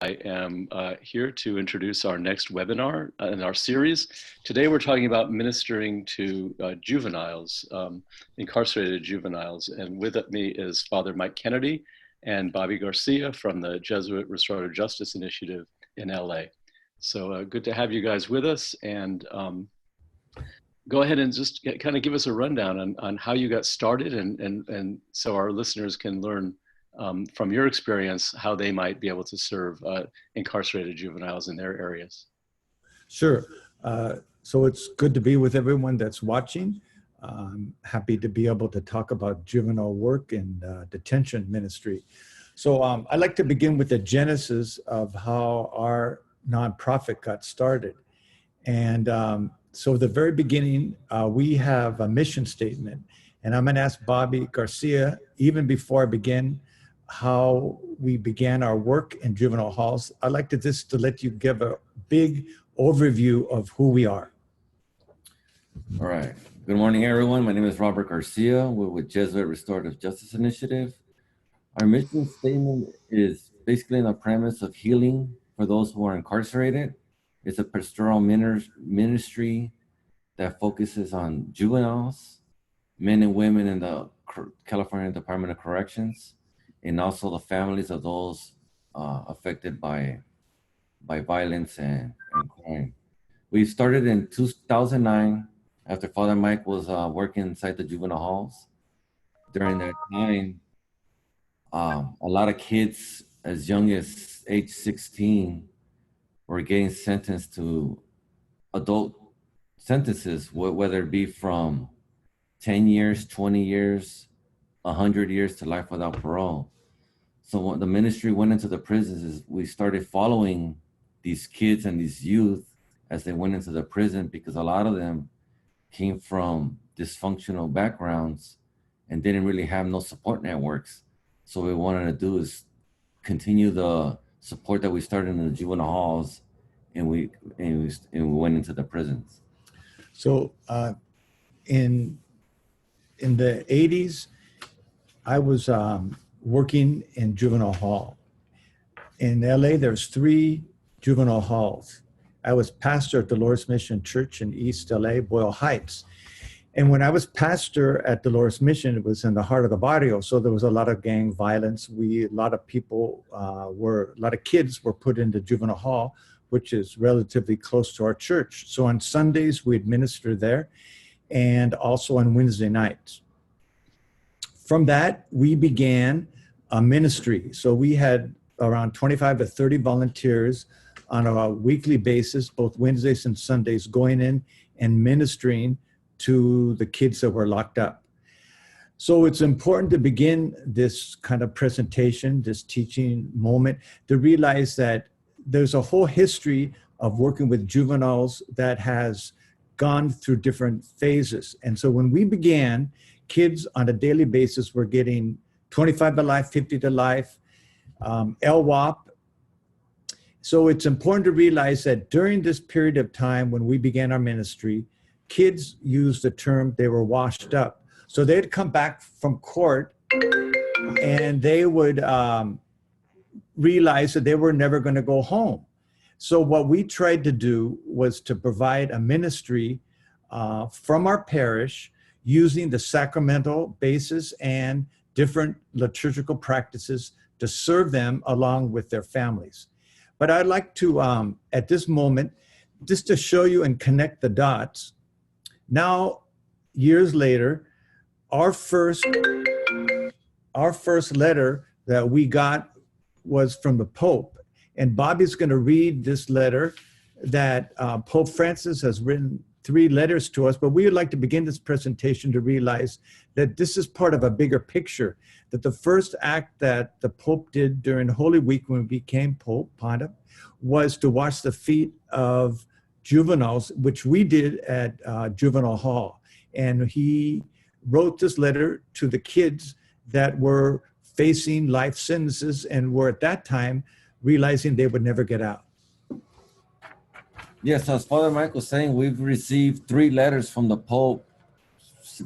I am here to introduce our next webinar in our series. Today we're talking about ministering to juveniles, incarcerated juveniles. And with me is Father Mike Kennedy and Bobby Garcia from the Jesuit Restorative Justice Initiative in LA. So good to have you guys with us, and go ahead and just kind of give us a rundown on how you got started, and so our listeners can learn from your experience how they might be able to serve incarcerated juveniles in their areas. Sure. So it's good to be with everyone that's watching. I'm happy to be able to talk about juvenile work and detention ministry. So I'd like to begin with the genesis of how our nonprofit got started. And so the very beginning, we have a mission statement. And I'm going to ask Bobby Garcia, even before I begin, how we began our work in juvenile halls. I'd like to let you give a big overview of who we are. All right. Good morning, everyone. My name is Robert Garcia. We're with Jesuit Restorative Justice Initiative. Our mission statement is basically on the premise of healing for those who are incarcerated. It's a pastoral ministry that focuses on juveniles, men and women in the California Department of Corrections, and also the families of those affected by violence and crime. We started in 2009 after Father Mike was working inside the juvenile halls. During that time, a lot of kids as young as age 16 were getting sentenced to adult sentences, whether it be from 10 years, 20 years, 100 years to life without parole. So when the ministry went into the prisons, we started following these kids and these youth as they went into the prison, because a lot of them came from dysfunctional backgrounds and didn't really have no support networks. So what we wanted to do is continue the support that we started in the juvenile halls, and we went into the prisons. So in the 80s, I was working in juvenile hall. In LA, there's 3 juvenile halls. I was pastor at Dolores Mission Church in East LA, Boyle Heights. And when I was pastor at Dolores Mission, it was in the heart of the barrio. So there was a lot of gang violence. A lot of kids were put into juvenile hall, which is relatively close to our church. So on Sundays, we'd minister there, and also on Wednesday nights. From that, we began a ministry. So we had around 25 to 30 volunteers on a weekly basis, both Wednesdays and Sundays, going in and ministering to the kids that were locked up. So it's important to begin this kind of presentation, this teaching moment, to realize that there's a whole history of working with juveniles that has gone through different phases. And so when we began, kids on a daily basis were getting 25 to life, 50 to life, LWOP. So it's important to realize that during this period of time when we began our ministry, kids used the term they were washed up. So they'd come back from court and they would realize that they were never going to go home. So what we tried to do was to provide a ministry from our parish using the sacramental basis and different liturgical practices to serve them along with their families. But I'd like to, at this moment, just to show you and connect the dots. Now, years later, our first letter that we got was from the Pope. And Bobby's going to read this letter that Pope Francis has written 3 letters to us, but we would like to begin this presentation to realize that this is part of a bigger picture, that the first act that the Pope did during Holy Week when he became Pope, Pontiff, was to wash the feet of juveniles, which we did at Juvenile Hall. And he wrote this letter to the kids that were facing life sentences and were at that time realizing they would never get out. Yes, as Father Mike was saying, we've received 3 letters from the Pope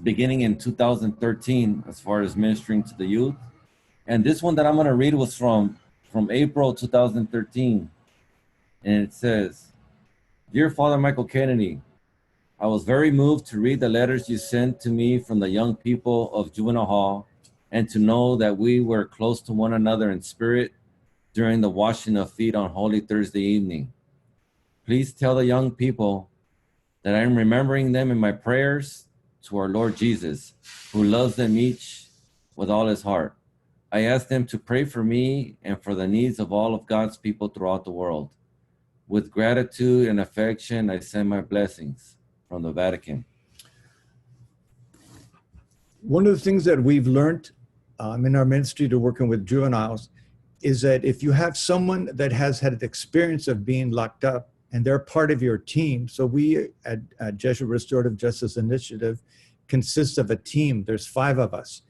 beginning in 2013 as far as ministering to the youth. And this one that I'm going to read was from from April 2013. And it says, "Dear Father Michael Kennedy, I was very moved to read the letters you sent to me from the young people of Juvenile Hall and to know that we were close to one another in spirit during the washing of feet on Holy Thursday evening. Please tell the young people that I am remembering them in my prayers to our Lord Jesus, who loves them each with all his heart. I ask them to pray for me and for the needs of all of God's people throughout the world. With gratitude and affection, I send my blessings." From the Vatican. One of the things that we've learned in our ministry to working with juveniles is that if you have someone that has had the experience of being locked up and they're part of your team, so we at Jesuit Restorative Justice Initiative consists of a team. There's 5 of us.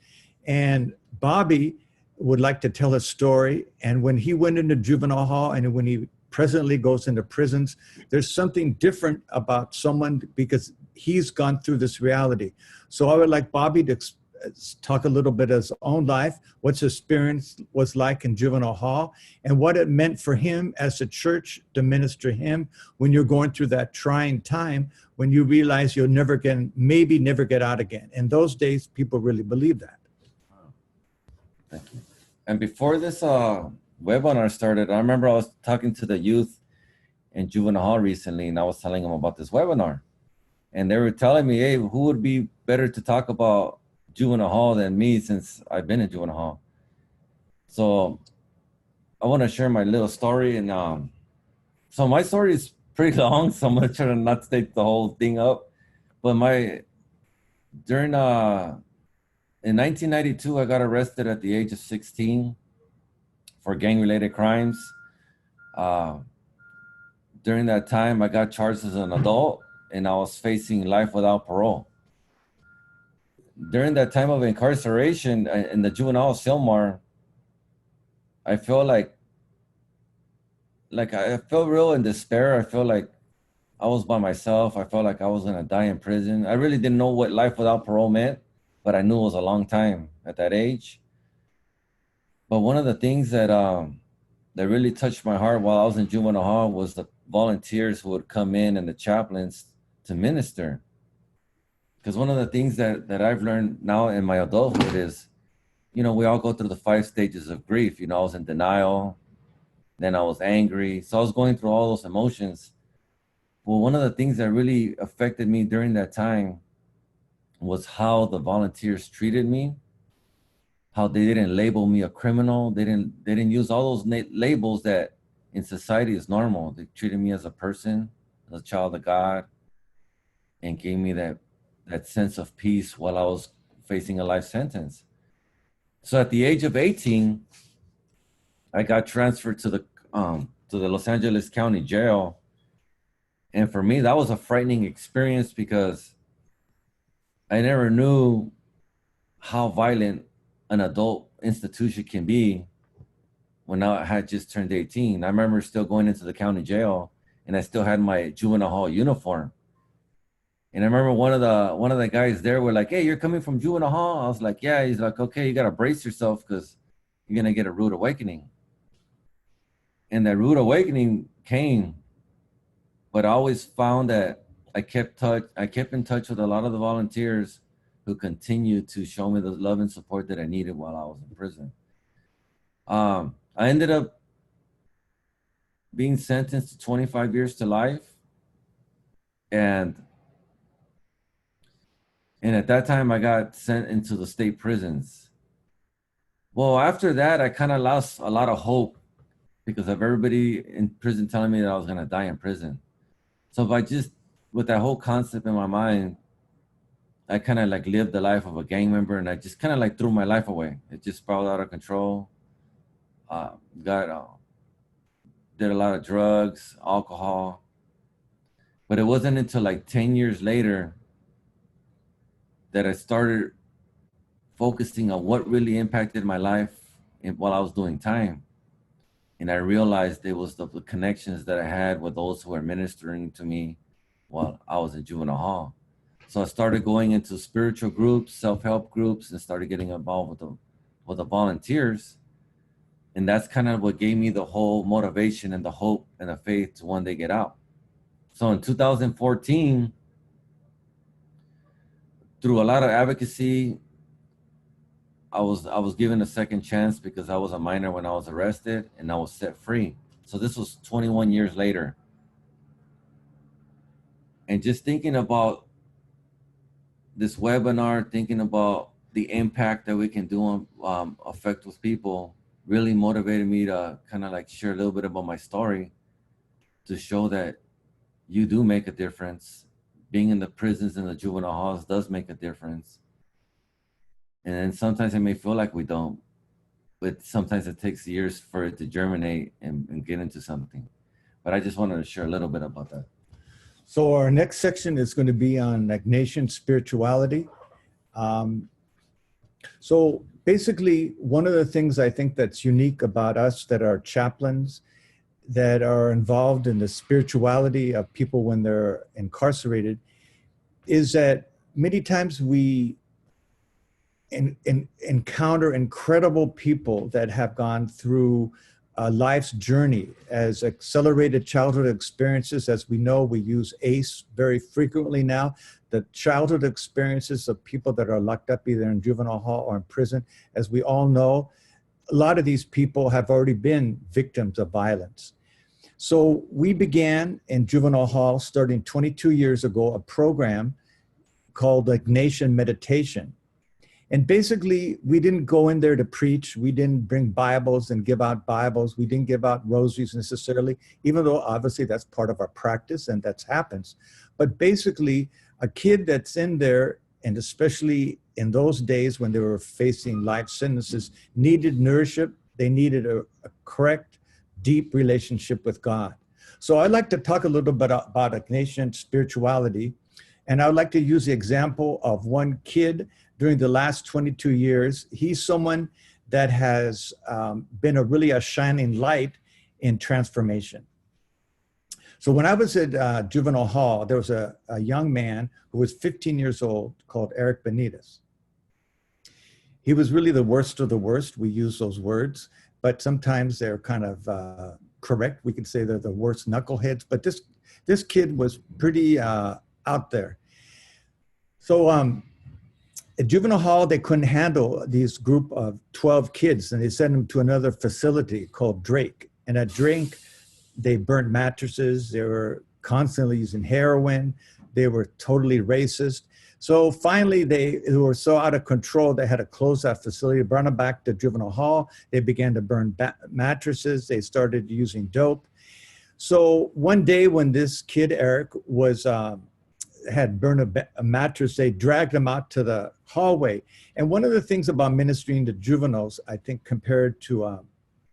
And Bobby would like to tell a story. And when he went into juvenile hall and when he presently goes into prisons, there's something different about someone because he's gone through this reality. So I would like Bobby to talk a little bit of his own life, what his experience was like in juvenile hall, and what it meant for him as a church to minister him when you're going through that trying time, when you realize you'll never get out again. In those days, people really believed that. Thank you. And before this webinar started, I remember I was talking to the youth in juvenile hall recently, and I was telling them about this webinar. And they were telling me, hey, who would be better to talk about juvenile hall than me since I've been in juvenile hall? So I want to share my little story. And so my story is pretty long, so I'm going to try to not take the whole thing up. But in 1992, I got arrested at the age of 16 for gang-related crimes. During that time, I got charged as an adult, and I was facing life without parole. During that time of incarceration in the juvenile Silmar, I felt like I felt real in despair. I felt like I was by myself. I felt like I was gonna die in prison. I really didn't know what life without parole meant, but I knew it was a long time at that age. But one of the things that really touched my heart while I was in juvenile hall was the volunteers who would come in and the chaplains to minister. Because one of the things that I've learned now in my adulthood is, we all go through the 5 stages of grief. I was in denial, then I was angry. So I was going through all those emotions. Well, one of the things that really affected me during that time was how the volunteers treated me, how they didn't label me a criminal. They didn't use all those labels that in society is normal. They treated me as a person, as a child of God, and gave me that sense of peace while I was facing a life sentence. So at the age of 18, I got transferred to the Los Angeles County Jail. And for me, that was a frightening experience because I never knew how violent an adult institution can be when I had just turned 18. I remember still going into the county jail, and I still had my juvenile hall uniform. And I remember one of the guys there were like, "Hey, you're coming from juvenile hall?" I was like, "Yeah." He's like, "Okay, you got to brace yourself because you're going to get a rude awakening." And that rude awakening came, but I always found that I kept in touch with a lot of the volunteers who continued to show me the love and support that I needed while I was in prison. I ended up being sentenced to 25 years to life. And at that time, I got sent into the state prisons. Well, after that, I kind of lost a lot of hope because of everybody in prison telling me that I was going to die in prison. So if I just, with that whole concept in my mind, I kind of like lived the life of a gang member, and I just kind of like threw my life away. It just spiraled out of control. Did a lot of drugs, alcohol. But it wasn't until like 10 years later that I started focusing on what really impacted my life while I was doing time. And I realized it was the connections that I had with those who were ministering to me while I was in juvenile hall. So I started going into spiritual groups, self-help groups, and started getting involved with the volunteers. And that's kind of what gave me the whole motivation and the hope and the faith to one day get out. So in 2014, through a lot of advocacy, I was given a second chance because I was a minor when I was arrested, and I was set free. So this was 21 years later. And just thinking about this webinar, thinking about the impact that we can do on affect with people, really motivated me to kind of like share a little bit about my story to show that you do make a difference. Being in the prisons and the juvenile halls does make a difference. And then sometimes it may feel like we don't, but sometimes it takes years for it to germinate and get into something. But I just wanted to share a little bit about that. So our next section is going to be on Ignatian spirituality. So basically, one of the things I think that's unique about us that are chaplains that are involved in the spirituality of people when they're incarcerated is that many times we encounter incredible people that have gone through life's journey as accelerated childhood experiences. As we know, we use ACE very frequently now. The childhood experiences of people that are locked up either in juvenile hall or in prison. As we all know, a lot of these people have already been victims of violence. So we began in juvenile hall starting 22 years ago, a program called Ignatian Meditation. And basically, we didn't go in there to preach. We didn't bring Bibles and give out Bibles. We didn't give out rosaries necessarily, even though obviously that's part of our practice and that happens. But basically, a kid that's in there, and especially in those days when they were facing life sentences, needed nourishment. They needed a correct, deep relationship with God. So I'd like to talk a little bit about Ignatian spirituality. And I would like to use the example of one kid during the last 22 years. He's someone that has been a shining light in transformation. So when I was at Juvenile Hall, there was a young man who was 15 years old called Eric Benitez. He was really the worst of the worst. We use those words, but sometimes they're kind of correct. We could say they're the worst knuckleheads, but this kid was pretty out there. So at Juvenile Hall, they couldn't handle these group of 12 kids, and they sent them to another facility called Drake. And at Drake, they burnt mattresses. They were constantly using heroin. They were totally racist. So finally, they were so out of control, they had to close that facility, brought them back to Juvenile Hall. They began to burn mattresses. They started using dope. So one day when this kid, Eric, had burned a mattress, they dragged him out to the hallway. And one of the things about ministering to juveniles, I think, compared to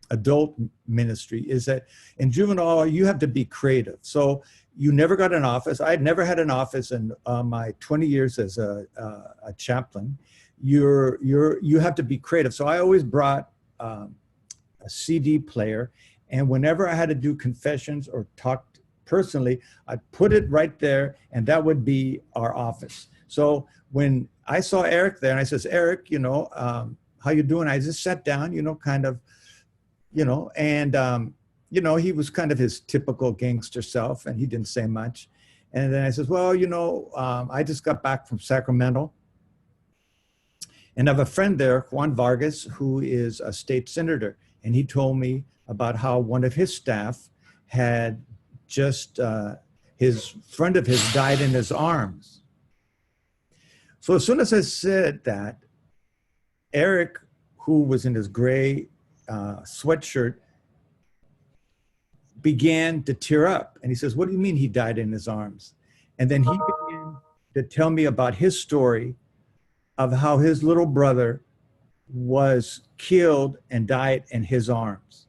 adult ministry, is that in juvenile, you have to be creative. So you never got an office. I had never had an office in my 20 years as a chaplain. You have to be creative. So I always brought a CD player, and whenever I had to do confessions or talk personally, I'd put it right there, and that would be our office. So when I saw Eric there, and I says, Eric, how you doing? I just sat down, kind of, and, he was kind of his typical gangster self, and he didn't say much. And then I says, well, I just got back from Sacramento, and I have a friend there, Juan Vargas, who is a state senator. And he told me about how one of his staff had just, his friend of his died in his arms. So as soon as I said that, Eric, who was in his gray sweatshirt, began to tear up. And he says, what do you mean he died in his arms? And then he began to tell me about his story of how his little brother was killed and died in his arms.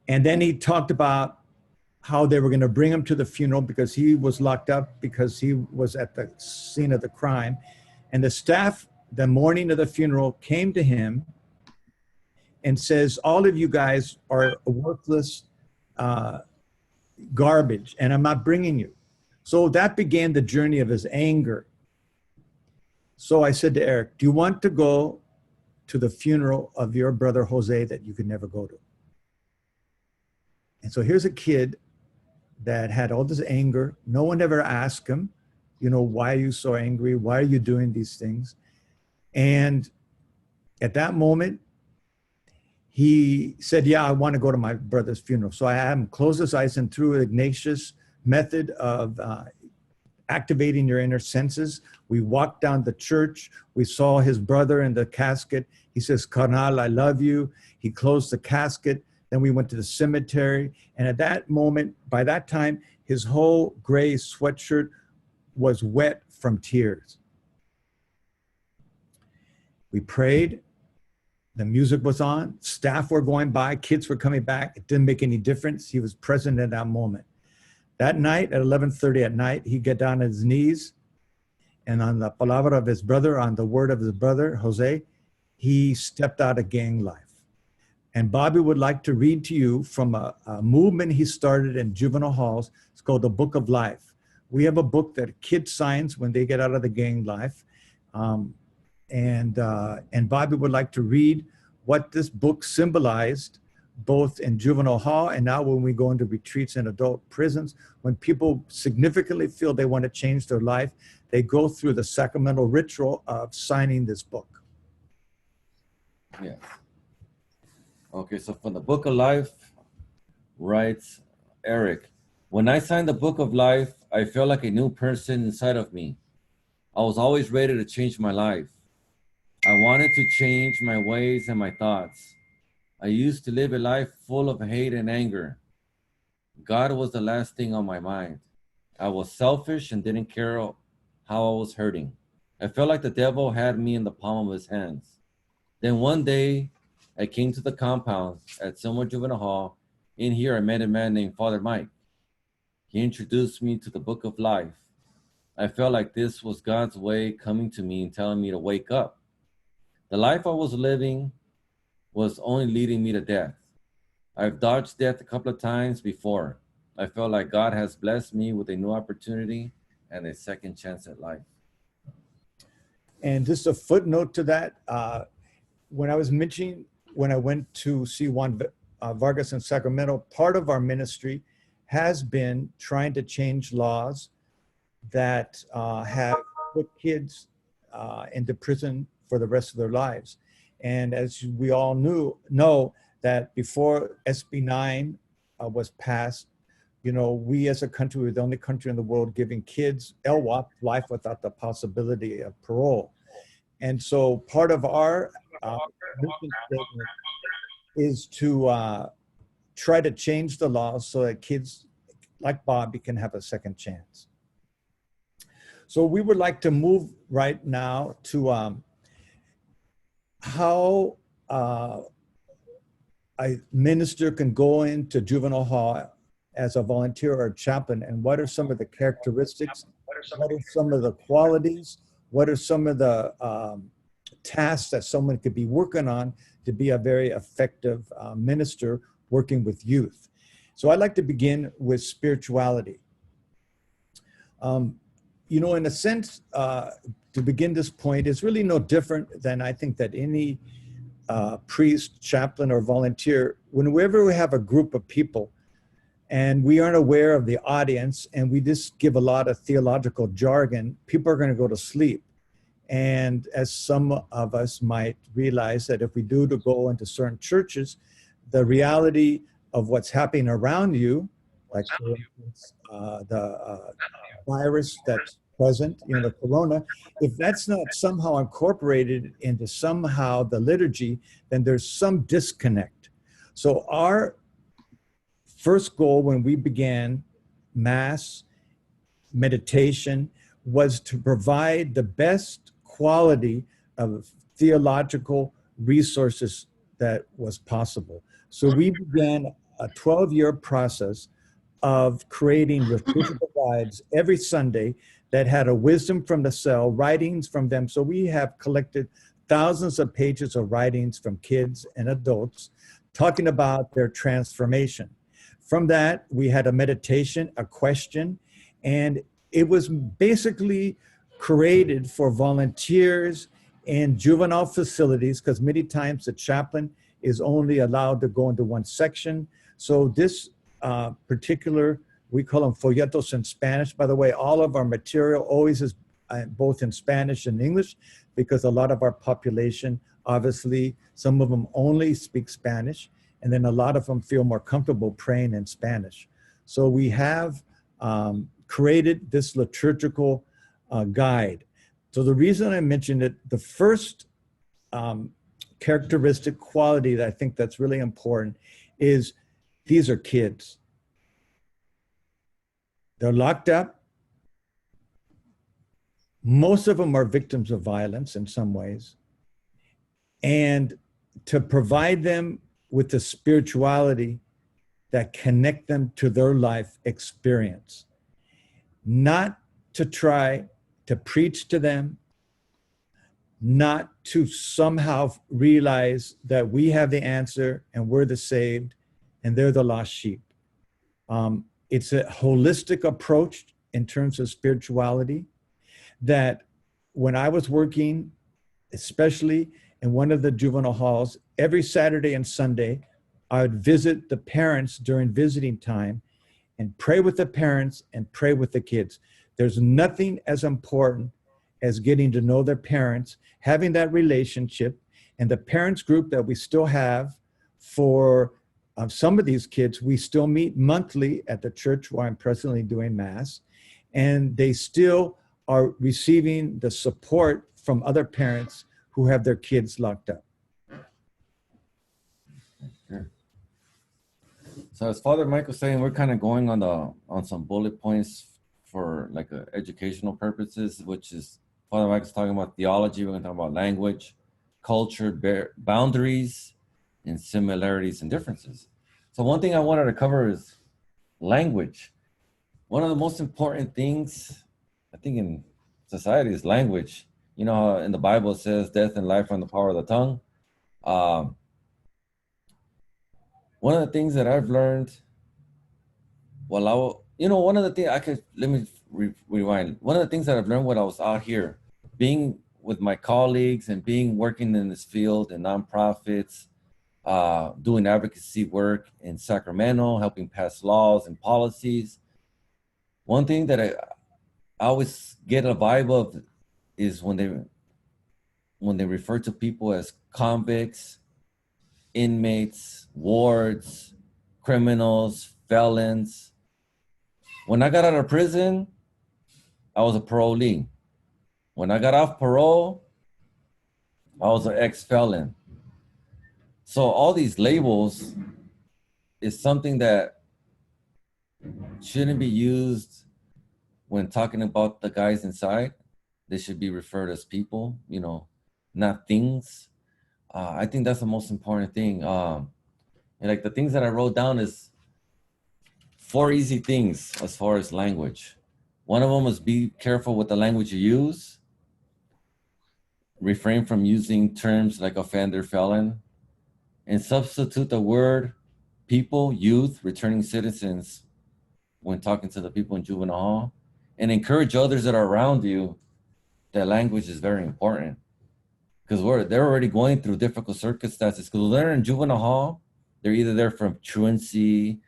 And then he talked about how they were going to bring him to the funeral because he was locked up because he was at the scene of the crime. And the staff, the morning of the funeral, came to him and says, all of you guys are worthless garbage, and I'm not bringing you. So that began the journey of his anger. So I said to Eric, do you want to go to the funeral of your brother Jose that you could never go to. And so here's a kid that had all this anger. No one ever asked him, you know, why are you so angry? Why are you doing these things? And at that moment, he said, yeah, I want to go to my brother's funeral. So I had him close his eyes, and through Ignatius' method of activating your inner senses, we walked down the church. We saw his brother in the casket. He says, Carnal, I love you. He closed the casket. Then we went to the cemetery. And at that moment, by that time, his whole gray sweatshirt was wet from tears. We prayed. The music was on. Staff were going by. Kids were coming back. It didn't make any difference. He was present at that moment. That night, at 11:30 at night, he got down on his knees, and on the palabra of his brother, on the word of his brother, Jose, he stepped out of gang life. And Bobby would like to read to you from a movement he started in juvenile halls. It's called the Book of Life. We have a book that kids signs when they get out of the gang life. And Bobby would like to read what this book symbolized, both in juvenile hall and now when we go into retreats in adult prisons. When people significantly feel they want to change their life, they go through the sacramental ritual of signing this book. Yes. Okay, so from the Book of Life, writes Eric, when I signed the Book of Life, I felt like a new person inside of me. I was always ready to change my life. I wanted to change my ways and my thoughts. I used to live a life full of hate and anger. God was the last thing on my mind. I was selfish and didn't care how I was hurting. I felt like the devil had me in the palm of his hands. Then one day, I came to the compound at Silmar Juvenile Hall. In here, I met a man named Father Mike. He introduced me to the Book of Life. I felt like this was God's way coming to me and telling me to wake up. The life I was living was only leading me to death. I've dodged death a couple of times before. I felt like God has blessed me with a new opportunity and a second chance at life. And just a footnote to that, when I was mentioning, when I went to see Juan Vargas in Sacramento, part of our ministry has been trying to change laws that have put kids into prison for the rest of their lives. And as we all know that before SB 9 was passed, you know, we as a country were the only country in the world giving kids LWOP, life without the possibility of parole. And so part of our mission statement is to try to change the laws so that kids like Bobby can have a second chance. So we would like to move right now to how a minister can go into juvenile hall as a volunteer or a chaplain, and what are some of the characteristics, what are some of the qualities, what are some of the tasks that someone could be working on to be a very effective minister working with youth. So I'd like to begin with spirituality. You know, in a sense, to begin this point, is really no different than I think that any priest, chaplain, or volunteer, whenever we have a group of people and we aren't aware of the audience and we just give a lot of theological jargon, people are going to go to sleep. And as some of us might realize that if we do to go into certain churches, the reality of what's happening around you, like for instance, the virus that's present, you know, the corona, if that's not somehow incorporated into somehow the liturgy, then there's some disconnect. So our first goal when we began Mass meditation was to provide the best quality of theological resources that was possible. So we began a 12-year process of creating liturgical guides every Sunday that had a wisdom from the cell, writings from them. So we have collected thousands of pages of writings from kids and adults talking about their transformation. From that, we had a meditation, a question, and it was basically created for volunteers in juvenile facilities, because many times the chaplain is only allowed to go into one section. So this particular, we call them folletos in Spanish. By the way, all of our material always is both in Spanish and English, because a lot of our population, obviously, some of them only speak Spanish, and then a lot of them feel more comfortable praying in Spanish. So we have created this liturgical guide. So the reason I mentioned it, the first characteristic quality that I think that's really important is these are kids. They're locked up. Most of them are victims of violence in some ways. And to provide them with the spirituality that connect them to their life experience, not to try to preach to them, not to somehow realize that we have the answer and we're the saved and they're the lost sheep. It's a holistic approach in terms of spirituality that when I was working, especially in one of the juvenile halls, every Saturday and Sunday, I would visit the parents during visiting time and pray with the parents and pray with the kids. There's nothing as important as getting to know their parents, having that relationship, and the parents group that we still have for some of these kids, we still meet monthly at the church where I'm presently doing Mass, and they still are receiving the support from other parents who have their kids locked up. Sure. So as Father Mike was saying, we're kind of going on some bullet points for like educational purposes, which is Father Mike is talking about theology. We're going to talk about language, culture, boundaries, and similarities and differences. So one thing I wanted to cover is language. One of the most important things, I think, in society is language. You know, in the Bible it says death and life are in the power of the tongue. One of the things that I've learned while one of the things let me rewind. One of the things that I've learned while I was out here, being with my colleagues and working in this field in nonprofits, doing advocacy work in Sacramento, helping pass laws and policies. One thing that I always get a vibe of is when they refer to people as convicts, inmates, wards, criminals, felons. When I got out of prison, I was a parolee. When I got off parole, I was an ex-felon. So all these labels is something that shouldn't be used when talking about the guys inside. They should be referred as people, not things. I think that's the most important thing. And like the things that I wrote down is 4 easy things as far as language. One of them is be careful with the language you use. Refrain from using terms like offender, felon, and substitute the word people, youth, returning citizens when talking to the people in juvenile hall, and encourage others that are around you that language is very important, because they're already going through difficult circumstances. Because when they're in juvenile hall, they're either there from truancy,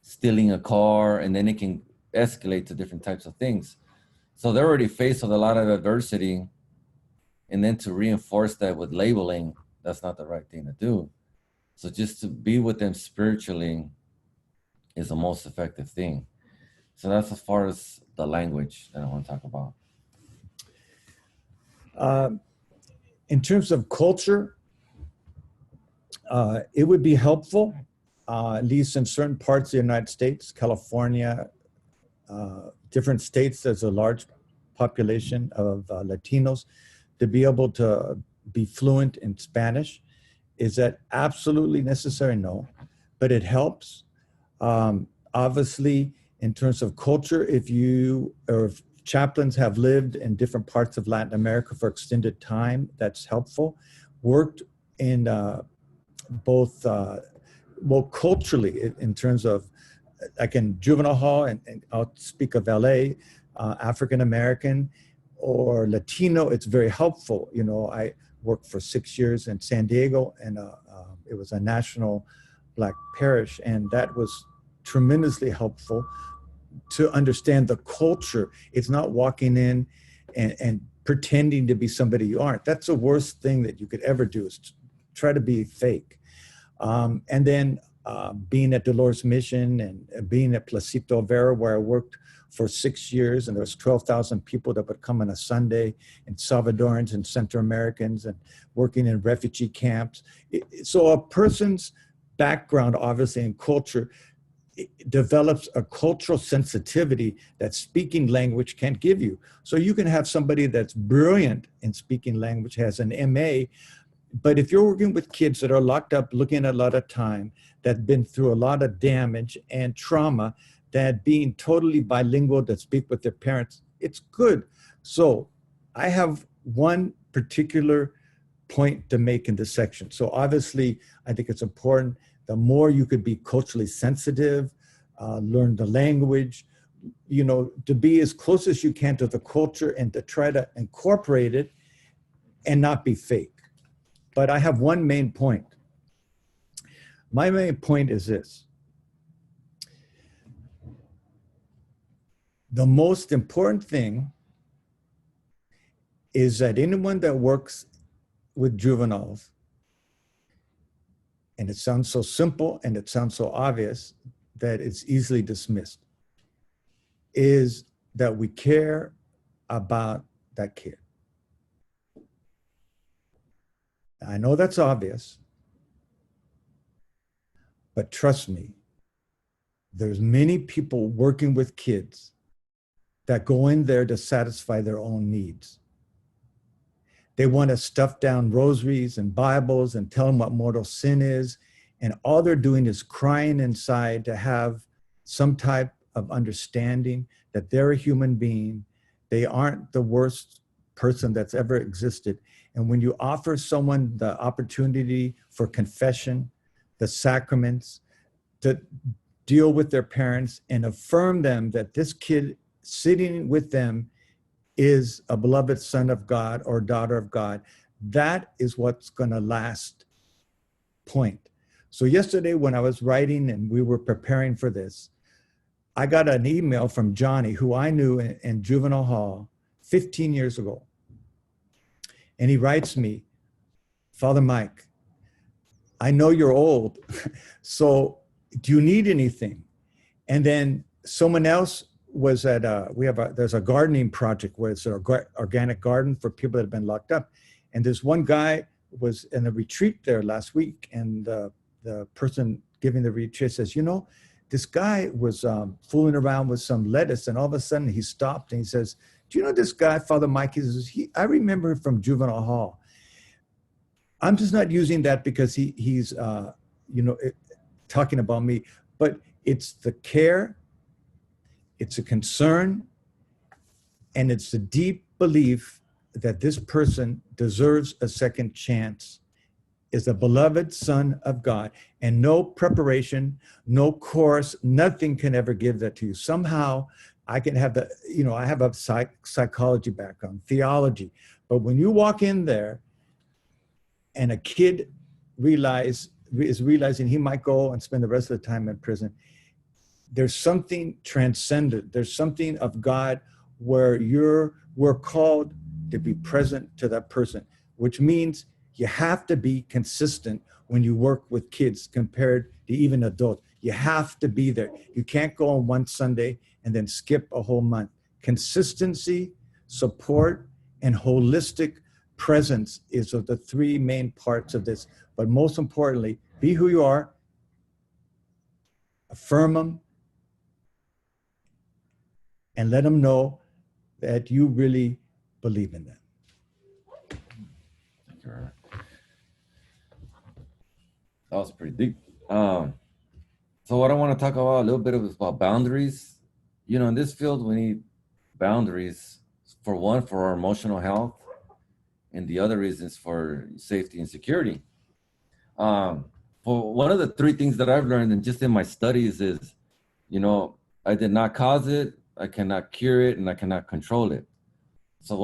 stealing a car, and then it can escalate to different types of things. So they're already faced with a lot of adversity, and then to reinforce that with labeling, that's not the right thing to do. So just to be with them spiritually is the most effective thing. So that's as far as the language that I want to talk about. In terms of culture, it would be helpful, at least in certain parts of the United States, California, different states, there's a large population of Latinos, to be able to be fluent in Spanish. Is that absolutely necessary? No, but it helps. Obviously, in terms of culture, if chaplains have lived in different parts of Latin America for extended time, that's helpful. Worked in both, culturally, in terms of, like in juvenile hall, and I'll speak of LA, African American, or Latino, it's very helpful. You know, I worked for 6 years in San Diego, and it was a national Black parish, and that was tremendously helpful to understand the culture. It's not walking in and pretending to be somebody you aren't. That's the worst thing that you could ever do, is to try to be fake. And then being at Dolores Mission and being at Placito Vera, where I worked for 6 years, and there was 12,000 people that would come on a Sunday, and Salvadorans and Central Americans, and working in refugee camps. So a person's background, obviously, in culture, develops a cultural sensitivity that speaking language can't give you. So you can have somebody that's brilliant in speaking language, has an MA, but if you're working with kids that are locked up, looking at a lot of time, that been through a lot of damage and trauma, that being totally bilingual, that speak with their parents, it's good. So I have one particular point to make in this section. So obviously, I think it's important. The more you could be culturally sensitive, learn the language, you know, to be as close as you can to the culture and to try to incorporate it and not be fake. But I have one main point. My main point is this. The most important thing is that anyone that works with juveniles, and it sounds so simple and it sounds so obvious that it's easily dismissed, is that we care about that kid. I know that's obvious, but trust me, there's many people working with kids that go in there to satisfy their own needs. They want to stuff down rosaries and Bibles and tell them what mortal sin is. And all they're doing is crying inside to have some type of understanding that they're a human being. They aren't the worst person that's ever existed. And when you offer someone the opportunity for confession, the sacraments, to deal with their parents and affirm them that this kid sitting with them is a beloved son of God or daughter of God, that is what's going to last point. So yesterday when I was writing and we were preparing for this, I got an email from Johnny, who I knew in juvenile hall 15 years ago. And he writes me, Father Mike, I know you're old, so do you need anything? And then someone else was at, there's a gardening project where it's an organic garden for people that have been locked up. And this one guy was in a retreat there last week, and the person giving the retreat says, you know, this guy was fooling around with some lettuce, and all of a sudden he stopped and he says, do you know this guy, Father Mike? He says, I remember him from juvenile hall. I'm just not using that because he's talking about me, but it's the care, it's a concern, and it's the deep belief that this person deserves a second chance, is a beloved son of God, and no preparation, no course, nothing can ever give that to you. Somehow I can have the, I have a psychology background, theology, but when you walk in there and a kid is realizing he might go and spend the rest of the time in prison, there's something transcendent. There's something of God where we're called to be present to that person, which means you have to be consistent when you work with kids compared to even adults. You have to be there. You can't go on one Sunday and then skip a whole month. Consistency, support, and holistic presence is of the three main parts of this. But most importantly, be who you are, affirm them, and let them know that you really believe in them. Thank you. That was pretty deep. So what I want to talk about a little bit is about boundaries. In this field, we need boundaries. For one, for our emotional health, and the other reasons for safety and security. For one of the three things that I've learned, and just in my studies, is, I did not cause it, I cannot cure it, and I cannot control it. So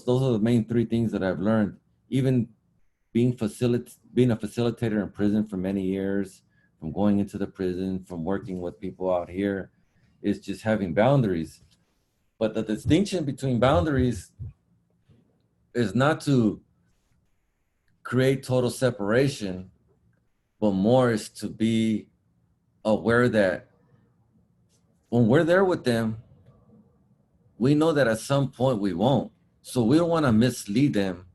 those are the main three things that I've learned. Even being a facilitator in prison for many years, from going into the prison, from working with people out here, is just having boundaries. But the distinction between boundaries is not to create total separation, but more is to be aware that when we're there with them, we know that at some point we won't. So we don't want to mislead them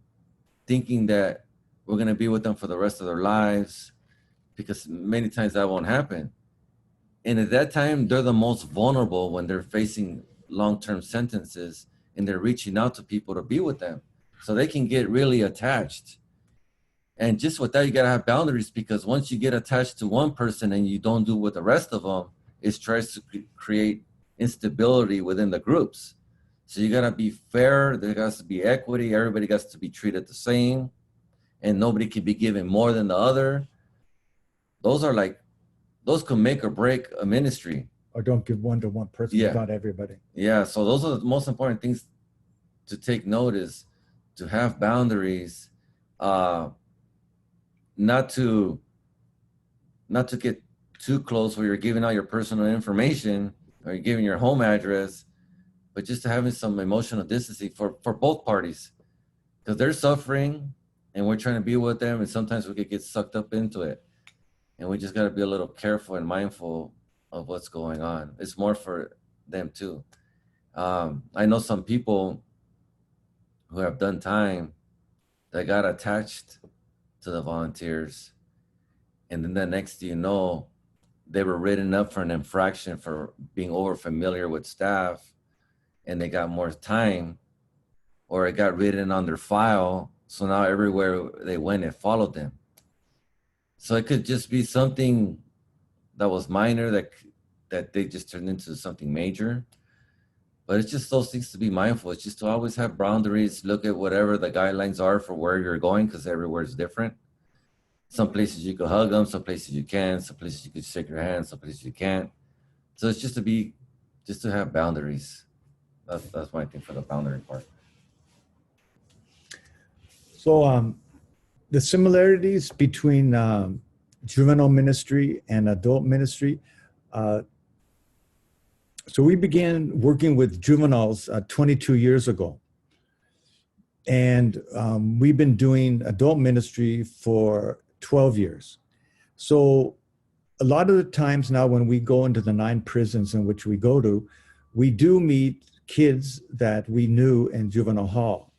thinking that we're going to be with them for the rest of their lives, because many times that won't happen. And at that time, they're the most vulnerable when they're facing long-term sentences and they're reaching out to people to be with them. So they can get really attached. And just with that, you got to have boundaries, because once you get attached to one person and you don't do with the rest of them, it tries to create instability within the groups. So you got to be fair. There has to be equity. Everybody has to be treated the same, and nobody can be given more than the other. Those can make or break a ministry. Or don't give one to one person, Yeah. Not everybody. Yeah, so those are the most important things to take note, is to have boundaries, not to get too close where you're giving out your personal information or you're giving your home address, but just having some emotional distancing for both parties, because they're suffering and we're trying to be with them, and sometimes we could get sucked up into it. And we just got to be a little careful and mindful of what's going on. It's more for them too. I know some people who have done time that got attached to the volunteers, and then the next thing you know, they were written up for an infraction for being over familiar with staff, and they got more time, or it got written on their file. So now everywhere they went, it followed them. So it could just be something that was minor that they just turned into something major. But it's just those things to be mindful. It's just to always have boundaries, look at whatever the guidelines are for where you're going, because everywhere is different. Some places you could hug them, some places you can, some places you could shake your hand, some places you can't. So it's just to have boundaries. That's my thing for the boundary part. So the similarities between juvenile ministry and adult ministry. So we began working with juveniles 22 years ago. And we've been doing adult ministry for 12 years. So a lot of the times now when we go into the 9 prisons in which we go to, we do meet kids that we knew in juvenile hall.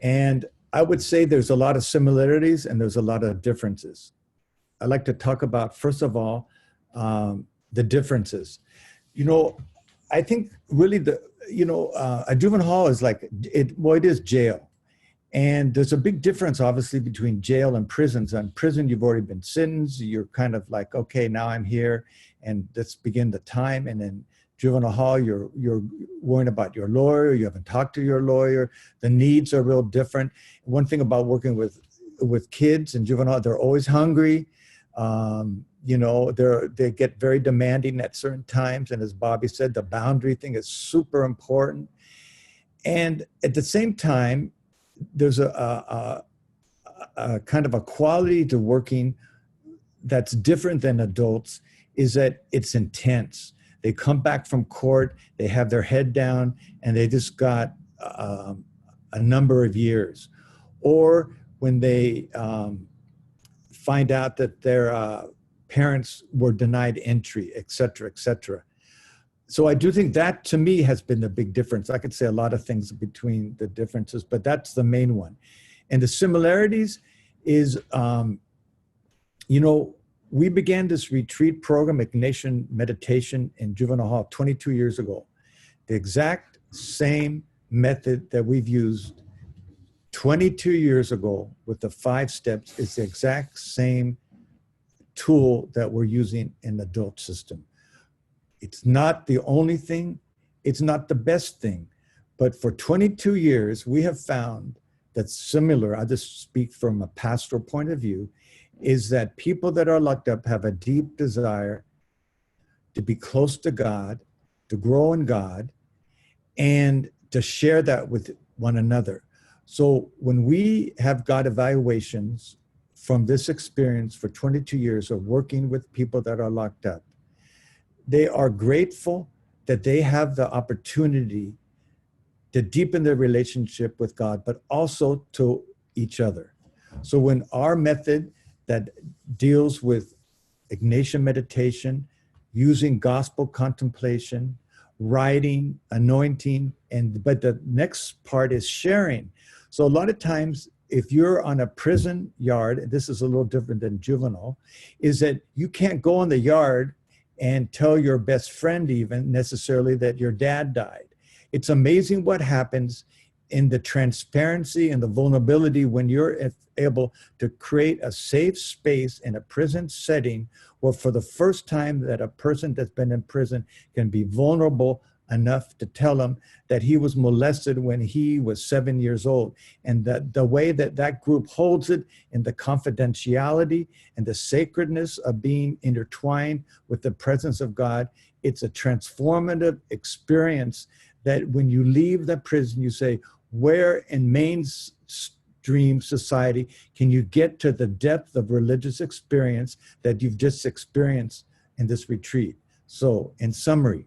And I would say there's a lot of similarities and there's a lot of differences. I'd like to talk about, first of all, the differences. I think really a juvenile hall is like, it is jail. And there's a big difference, obviously, between jail and prisons. In prison, you've already been sentenced. You're kind of like, okay, now I'm here, and let's begin the time. And then juvenile hall, you're worrying about your lawyer. You haven't talked to your lawyer. The needs are real different. One thing about working with kids in juvenile, they're always hungry. They get very demanding at certain times. And as Bobby said, the boundary thing is super important. And at the same time, there's a kind of a quality to working that's different than adults, is that it's intense. They come back from court, they have their head down, and they just got a number of years. Or when they find out that their parents were denied entry, et cetera, et cetera. So I do think that, to me, has been the big difference. I could say a lot of things between the differences, but that's the main one. And the similarities is, we began this retreat program, Ignatian Meditation, in juvenile hall 22 years ago. The exact same method that we've used 22 years ago with the 5 steps is the exact same tool that we're using in the adult system. It's not the only thing, it's not the best thing, but for 22 years, we have found that similar, I just speak from a pastoral point of view, is that people that are locked up have a deep desire to be close to God, to grow in God, and to share that with one another. So when we have got evaluations from this experience for 22 years of working with people that are locked up, they are grateful that they have the opportunity to deepen their relationship with God, but also to each other. So when our method that deals with Ignatian meditation, using gospel contemplation, writing, anointing, but the next part is sharing. So a lot of times, if you're on a prison yard, this is a little different than juvenile, is that you can't go in the yard and tell your best friend even necessarily that your dad died. It's amazing what happens in the transparency and the vulnerability when you're able to create a safe space in a prison setting where for the first time that a person that's been in prison can be vulnerable enough to tell them that he was molested when he was 7 years old. And that the way that that group holds it in the confidentiality and the sacredness of being intertwined with the presence of God, it's a transformative experience that when you leave the prison, you say, where in mainstream society can you get to the depth of religious experience that you've just experienced in this retreat? So in summary,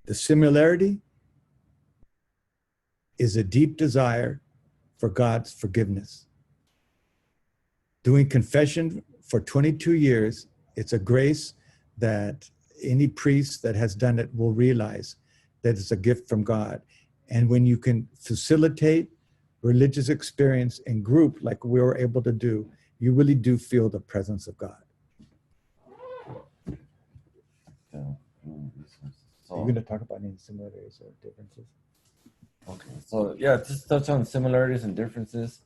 the similarity is a deep desire for God's forgiveness. Doing confession for 22 years, it's a grace that any priest that has done it will realize that it's a gift from God. And when you can facilitate religious experience in group like we were able to do, you really do feel the presence of God. So, are you going to talk about any similarities or differences? Okay, so yeah, just touch on similarities and differences.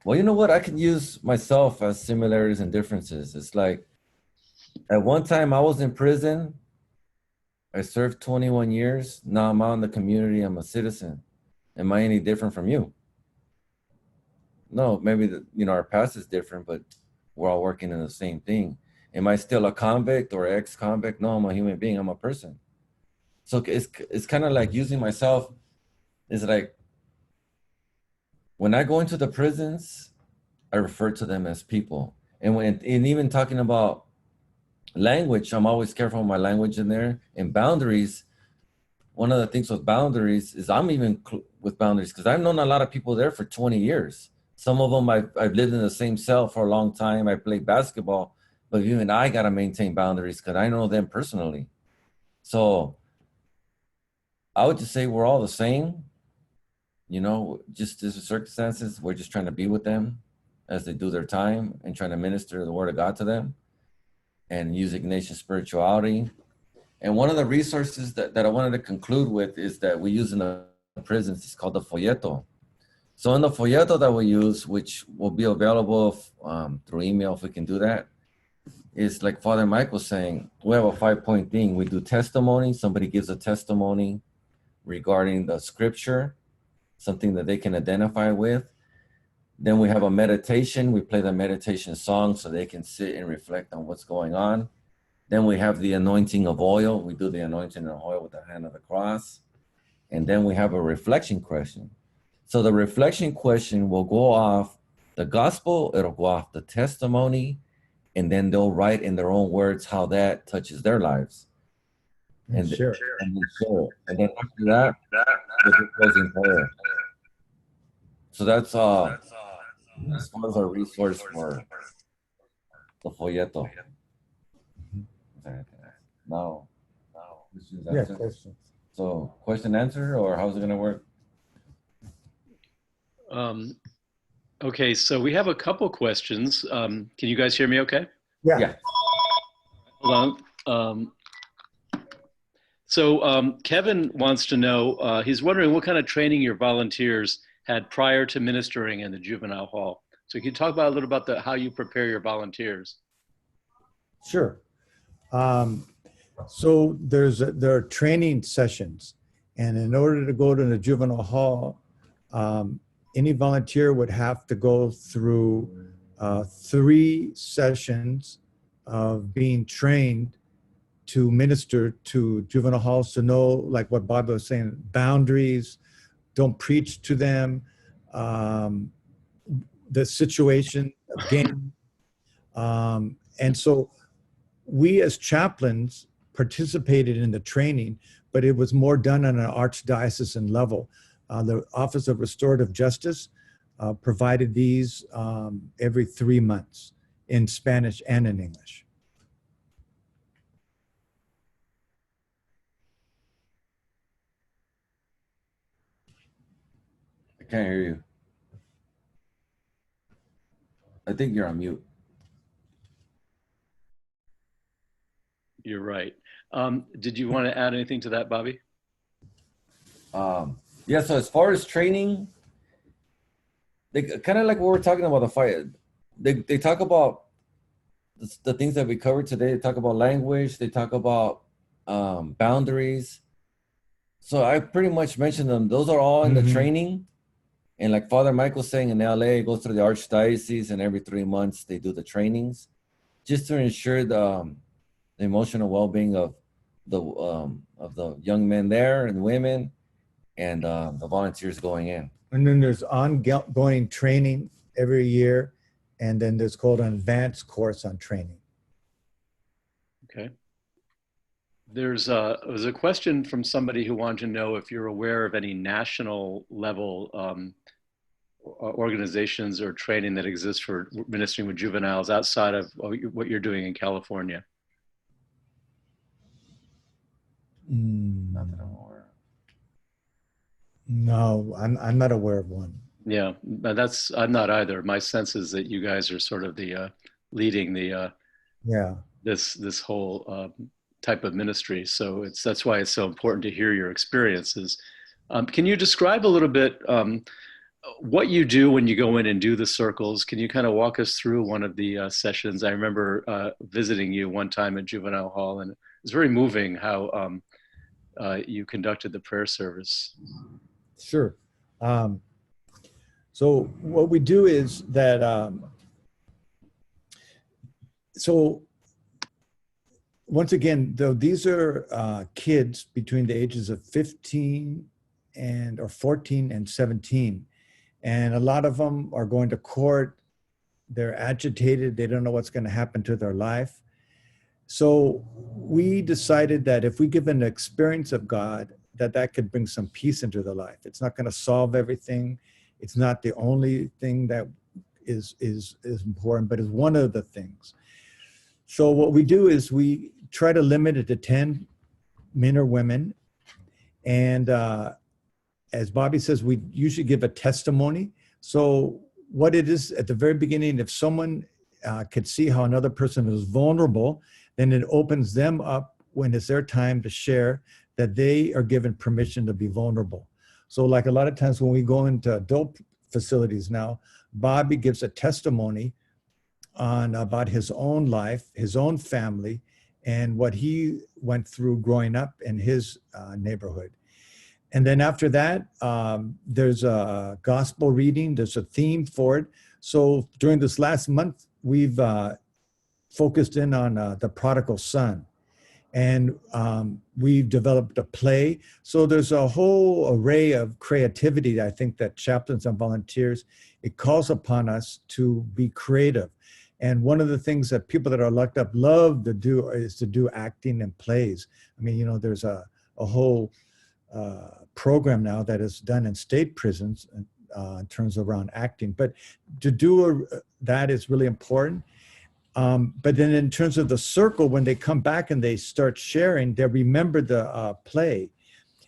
Well, you know what? I can use myself as similarities and differences. It's like, at one time I was in prison. I served 21 years. Now I'm out in the community. I'm a citizen. Am I any different from you? No, maybe our past is different, but we're all working in the same thing. Am I still a convict or ex-convict? No, I'm a human being. I'm a person. So it's kind of like using myself. Is like when I go into the prisons, I refer to them as people. And even talking about language, I'm always careful with my language in there. And boundaries, one of the things with boundaries is I'm even with boundaries because I've known a lot of people there for 20 years. Some of them I've lived in the same cell for a long time. I played basketball, but even I got to maintain boundaries because I know them personally. So I would just say we're all the same, just as circumstances, we're just trying to be with them as they do their time and trying to minister the word of God to them and use Ignatian spirituality. And one of the resources that I wanted to conclude with is that we use in the prisons. It's called the folleto. So in the folleto that we use, which will be available through email if we can do that, is like Father Mike was saying, we have a 5-point thing. We do testimony. Somebody gives a testimony regarding the scripture, something that they can identify with. Then we have a meditation. We play the meditation song so they can sit and reflect on what's going on. Then we have the anointing of oil. We do the anointing of oil with the hand of the cross. And then we have a reflection question. So the reflection question will go off the gospel, it'll go off the testimony, and then they'll write in their own words how that touches their lives. And share. And then after that, the closing prayer. So that's as far as our resource for the folleto. Now, questions, answers? Questions. So question answer, or how's it going to work? Okay, so we have a couple questions. Can you guys hear me okay? Yeah. Hold on. So Kevin wants to know, he's wondering what kind of training your volunteers had prior to ministering in the juvenile hall. So can you talk about a little about how you prepare your volunteers? Sure. So there are training sessions, and in order to go to the juvenile hall, any volunteer would have to go through 3 sessions of being trained to minister to juvenile halls, to know, like what Bob was saying, boundaries, don't preach to them, the situation of game. And so we as chaplains participated in the training, but it was more done on an archdiocesan level. The Office of Restorative Justice provided these every 3 months in Spanish and in English. I can't hear you. I think you're on mute. You're right. Did you want to add anything to that, Bobby? Yeah, so as far as training, they kind of like what we're talking about the fight. They talk about the things that we covered today. They talk about language. They talk about boundaries. So I pretty much mentioned them. Those are all in the training. And like Father Michael's saying, in LA, it goes through the Archdiocese, and every 3 months they do the trainings just to ensure the emotional well-being of the young men there and women and the volunteers going in. And then there's ongoing training every year, and then there's called an advanced course on training. Okay. There's was a question from somebody who wanted to know if you're aware of any national level organizations or training that exists for ministering with juveniles outside of what you're doing in California. Not that I'm aware of. No, I'm not aware of one. Yeah, I'm not either. My sense is that you guys are sort of the leading the this whole type of ministry. So that's why it's so important to hear your experiences. Can you describe a little bit what you do when you go in and do the circles? Can you kind of walk us through one of the sessions? I remember visiting you one time at Juvenile Hall, and it was very moving how you conducted the prayer service. Sure. So what we do is that, so once again, though, these are kids between the ages of 15 or 14 and 17. And a lot of them are going to court. They're agitated. They don't know what's going to happen to their life. So we decided that if we give an experience of God, that could bring some peace into their life. It's not going to solve everything. It's not the only thing that is important, but it's one of the things. So what we do is we try to limit it to 10 men or women. And as Bobby says, we usually give a testimony. So what it is at the very beginning, if someone could see how another person is vulnerable, then it opens them up when it's their time to share, that they are given permission to be vulnerable. So like a lot of times when we go into adult facilities now, Bobby gives a testimony about his own life, his own family, and what he went through growing up in his neighborhood. And then after that, there's a gospel reading, there's a theme for it. So during this last month, we've focused in on the prodigal son. And we've developed a play. So there's a whole array of creativity, I think, that chaplains and volunteers, it calls upon us to be creative. And one of the things that people that are locked up love to do is to do acting and plays. I mean, you know, there's a whole program now that is done in state prisons in terms of around acting. But to do that is really important. But then in terms of the circle, when they come back and they start sharing, they remember the play.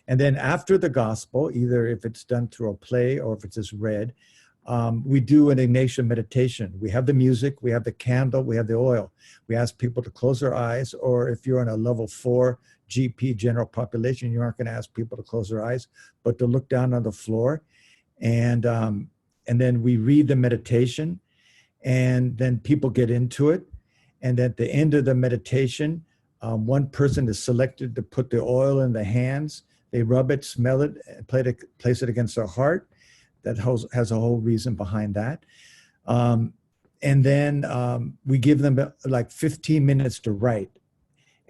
And then after the gospel, either if it's done through a play or if it's just read, we do an Ignatian meditation. We have the music, we have the candle, we have the oil. We ask people to close their eyes, or if you're in a level 4 GP, general population, you aren't going to ask people to close their eyes, but to look down on the floor. And then we read the meditation. And then people get into it. And at the end of the meditation, one person is selected to put the oil in the hands. They rub it, smell it, and place it against their heart. That has a whole reason behind that. And then we give them like 15 minutes to write.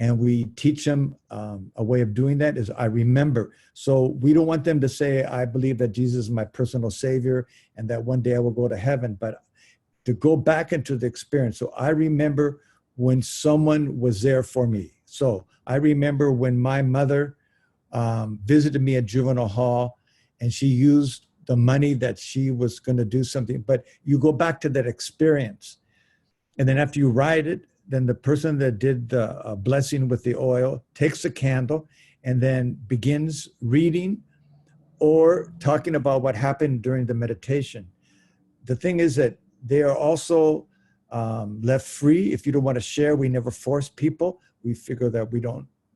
And we teach them a way of doing that is I remember. So we don't want them to say, I believe that Jesus is my personal savior and that one day I will go to heaven, but to go back into the experience. So I remember when someone was there for me. So I remember when my mother visited me at juvenile hall and she used the money that she was going to do something, but you go back to that experience. And then after you write it, then the person that did the blessing with the oil takes a candle and then begins reading or talking about what happened during the meditation. The thing is that they are also left free. If you don't want to share, we never force people. We figure that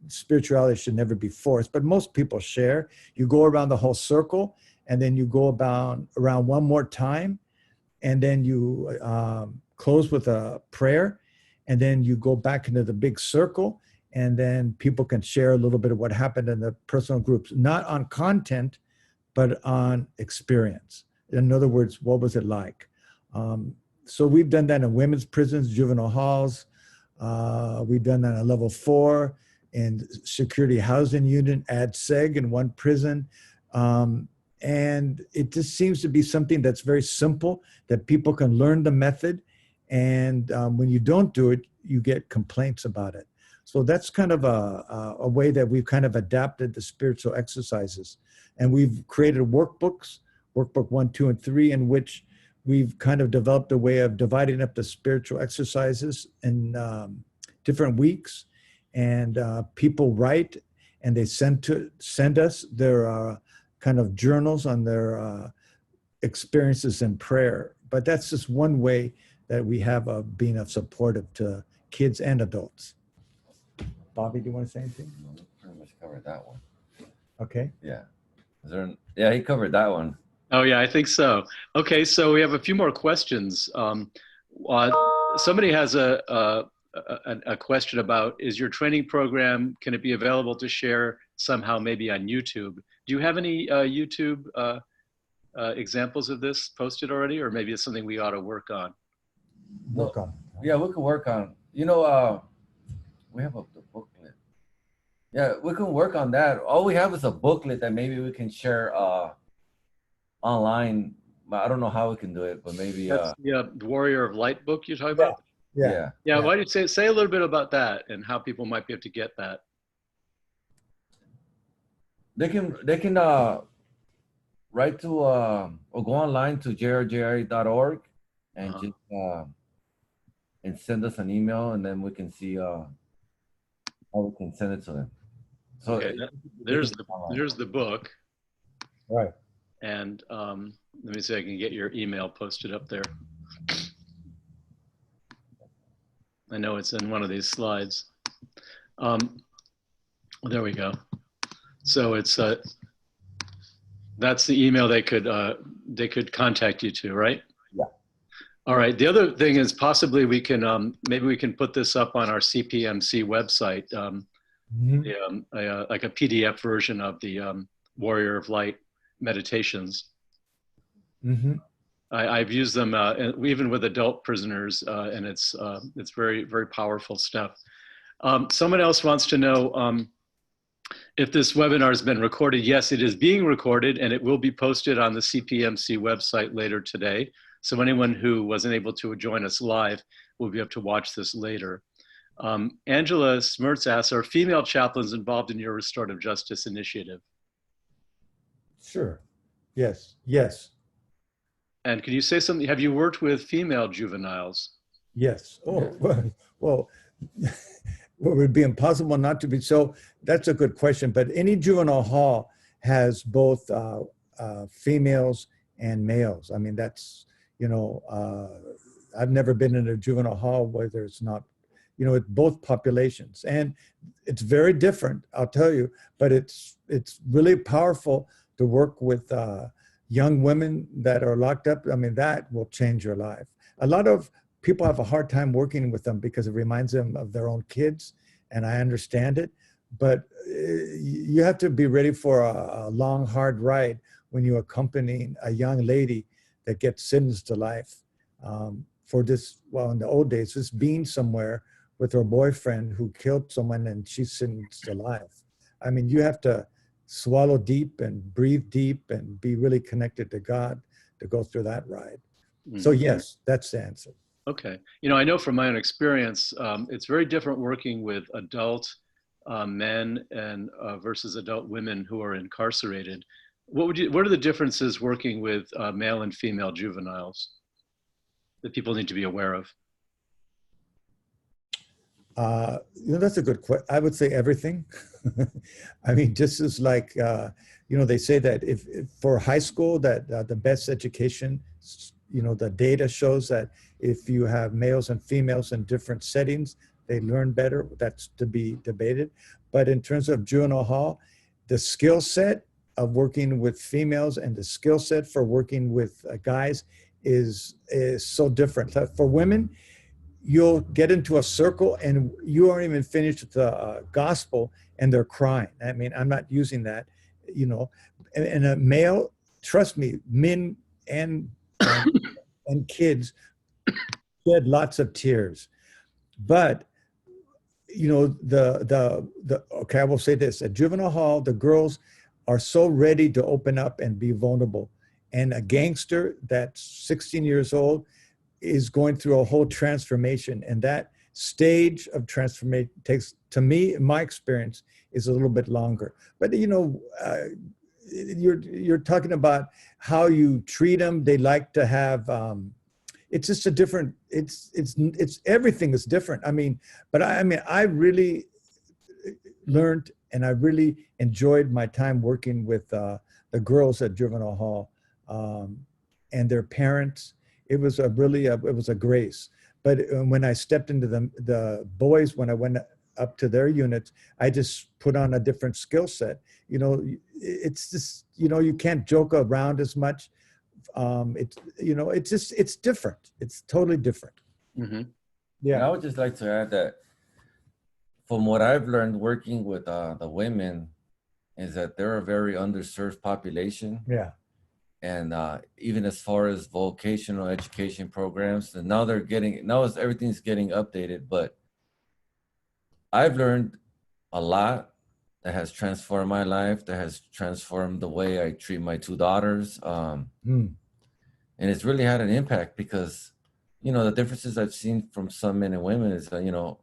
spirituality should never be forced, but most people share. You go around the whole circle and then you go around one more time and then you close with a prayer. And then you go back into the big circle and then people can share a little bit of what happened in the personal groups, not on content, but on experience. In other words, what was it like? So we've done that in women's prisons, juvenile halls. We've done that at level 4 in security housing unit, ADSEG in one prison. And it just seems to be something that's very simple that people can learn the method. And when you don't do it, you get complaints about it. So that's kind of a way that we've kind of adapted the spiritual exercises. And we've created workbooks, workbook 1, 2, and 3, in which we've kind of developed a way of dividing up the spiritual exercises in different weeks. And people write and they send us their kind of journals on their experiences in prayer. But that's just one way that we have of being supportive to kids and adults. Bobby, do you want to say anything? No, we pretty much covered that one. Okay. Yeah. Yeah, he covered that one. Oh yeah, I think so. Okay, so we have a few more questions. Somebody has a question about, is your training program, can it be available to share somehow maybe on YouTube? Do you have any YouTube examples of this posted already, or maybe it's something we ought to work on? Work on. Yeah, we can work on. We have the booklet. Yeah, we can work on that. All we have is a booklet that maybe we can share online. I don't know how we can do it, but maybe. That's the Warrior of Light book you're talking about? Yeah. Why don't you say a little bit about that and how people might be able to get that? They can write to or go online to jrjr.org and just and send us an email, and then we can see how we can send it to them. So okay, there's the book. Right. And let me see if I can get your email posted up there. I know it's in one of these slides. There we go. So it's that's the email they could contact you to, right? Yeah. All right. The other thing is possibly we can maybe we can put this up on our CPMC website, like a PDF version of the Warrior of Light meditations. I've used them even with adult prisoners, and it's very, very powerful stuff. Someone else wants to know if this webinar has been recorded. Yes, it is being recorded, and it will be posted on the CPMC website later today. So anyone who wasn't able to join us live will be able to watch this later. Angela Smertz asks, are female chaplains involved in your restorative justice initiative? Sure. Yes. Yes. And can you say something? Have you worked with female juveniles? Yes. Oh, well, it would be impossible not to be. So that's a good question. But any juvenile hall has both females and males. I mean, that's, I've never been in a juvenile hall where there's not, it's both populations. And it's very different, I'll tell you, but it's really powerful to work with young women that are locked up. I mean, that will change your life. A lot of people have a hard time working with them because it reminds them of their own kids, and I understand it. But you have to be ready for a long, hard ride when you accompany a young lady that gets sentenced to life for this, well, in the old days, just being somewhere with her boyfriend who killed someone and she's sentenced to life. I mean, you have to swallow deep and breathe deep and be really connected to God to go through that ride. So yes, that's the answer. Okay. You know, I know from my own experience, it's very different working with adult men and versus adult women who are incarcerated. What are the differences working with male and female juveniles that people need to be aware of? That's a good question. I would say everything. I mean, just as like, they say that if for high school, that the best education, the data shows that if you have males and females in different settings, they learn better. That's to be debated. But in terms of juvenile hall, the skill set of working with females and the skill set for working with guys is so different. For women, you'll get into a circle and you aren't even finished the gospel and they're crying. I mean, I'm not using that, and a male, trust me, men and kids shed lots of tears. But, okay, I will say this, at juvenile hall, the girls are so ready to open up and be vulnerable. And a gangster that's 16 years old is going through a whole transformation, and that stage of transformation takes, to me, in my experience, is a little bit longer. But you're talking about how you treat them. They like to have. It's just a different. It's everything is different. I mean, but I really learned and I really enjoyed my time working with the girls at juvenile hall and their parents. It was a grace. But when I stepped into the boys, when I went up to their units, I just put on a different skill set. It's just, you can't joke around as much. It's different. It's totally different. Mm-hmm. Yeah. And I would just like to add that from what I've learned working with the women is that they're a very underserved population. Yeah. And even as far as vocational education programs, and now everything's getting updated, but I've learned a lot that has transformed my life, that has transformed the way I treat my two daughters. And it's really had an impact because, the differences I've seen from some men and women is that,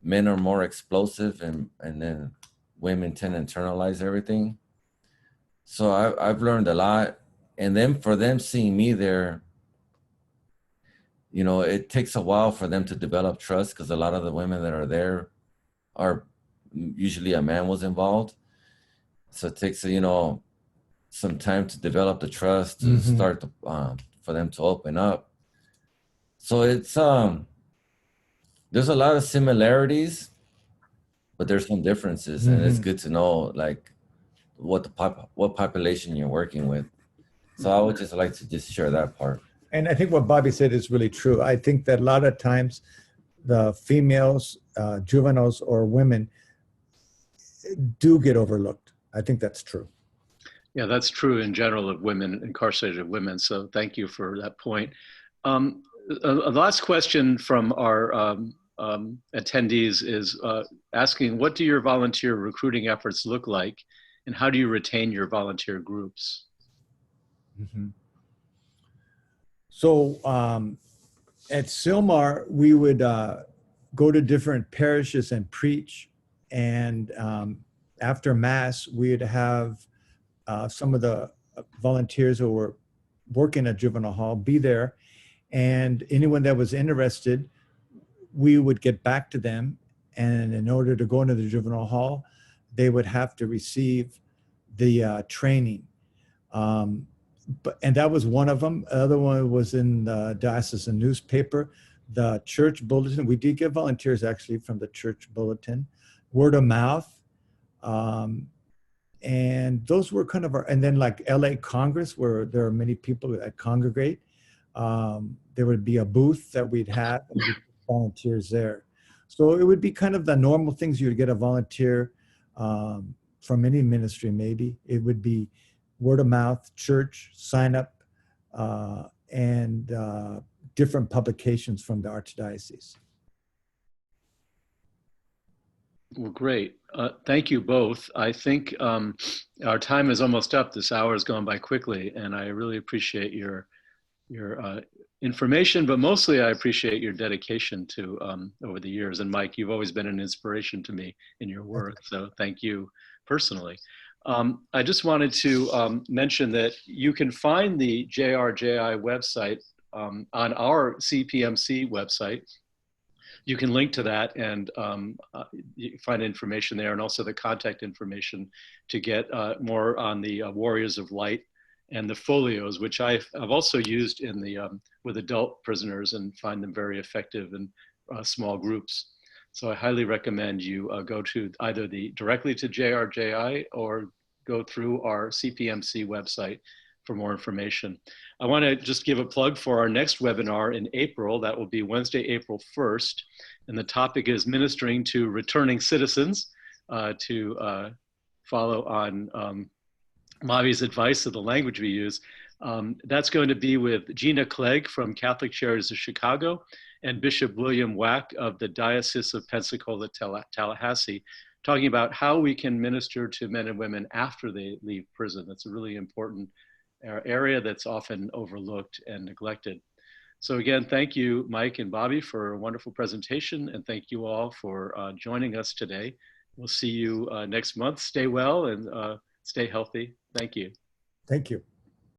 men are more explosive and then women tend to internalize everything. So I've learned a lot. And then for them seeing me there, it takes a while for them to develop trust because a lot of the women that are there are usually a man was involved. So it takes, some time to develop the trust to start to, for them to open up. So it's, there's a lot of similarities, but there's some differences, and it's good to know like what population you're working with. So I would just like to just share that part. And I think what Bobby said is really true. I think that a lot of times the females, juveniles or women do get overlooked. I think that's true. Yeah, that's true in general of women, incarcerated women. So thank you for that point. A last question from our attendees is asking, what do your volunteer recruiting efforts look like, and how do you retain your volunteer groups? Mm-hmm. So at Sylmar, we would go to different parishes and preach. And after Mass, we'd have some of the volunteers who were working at juvenile hall be there. And anyone that was interested, we would get back to them. And in order to go into the juvenile hall, they would have to receive the training. And that was one of them. The other one was in the diocesan newspaper, the church bulletin. We did get volunteers actually from the church bulletin, word of mouth. And those were kind of and then like LA Congress, where there are many people that congregate. There would be a booth that we'd have and we'd volunteers there. So it would be kind of the normal things you would get a volunteer from any ministry, maybe. It would be word of mouth, church, sign up, and different publications from the Archdiocese. Well, great. Thank you both. I think our time is almost up. This hour has gone by quickly, and I really appreciate your information, but mostly I appreciate your dedication to over the years. And Mike, you've always been an inspiration to me in your work, so thank you personally. I just wanted to mention that you can find the JRJI website on our CPMC website. You can link to that and you find information there, and also the contact information to get more on the Warriors of Light and the folios, which I've also used in the with adult prisoners and find them very effective in small groups. So I highly recommend you go to either directly to JRJI or go through our CPMC website for more information. I want to just give a plug for our next webinar in April. That will be Wednesday, April 1st. And the topic is ministering to returning citizens, to follow on Mavi's advice of the language we use. That's going to be with Gina Clegg from Catholic Charities of Chicago and Bishop William Wack of the Diocese of Pensacola, Tallahassee, talking about how we can minister to men and women after they leave prison. That's a really important area that's often overlooked and neglected. So again, thank you, Mike and Bobby, for a wonderful presentation, and thank you all for joining us today. We'll see you next month. Stay well and stay healthy. Thank you. Thank you.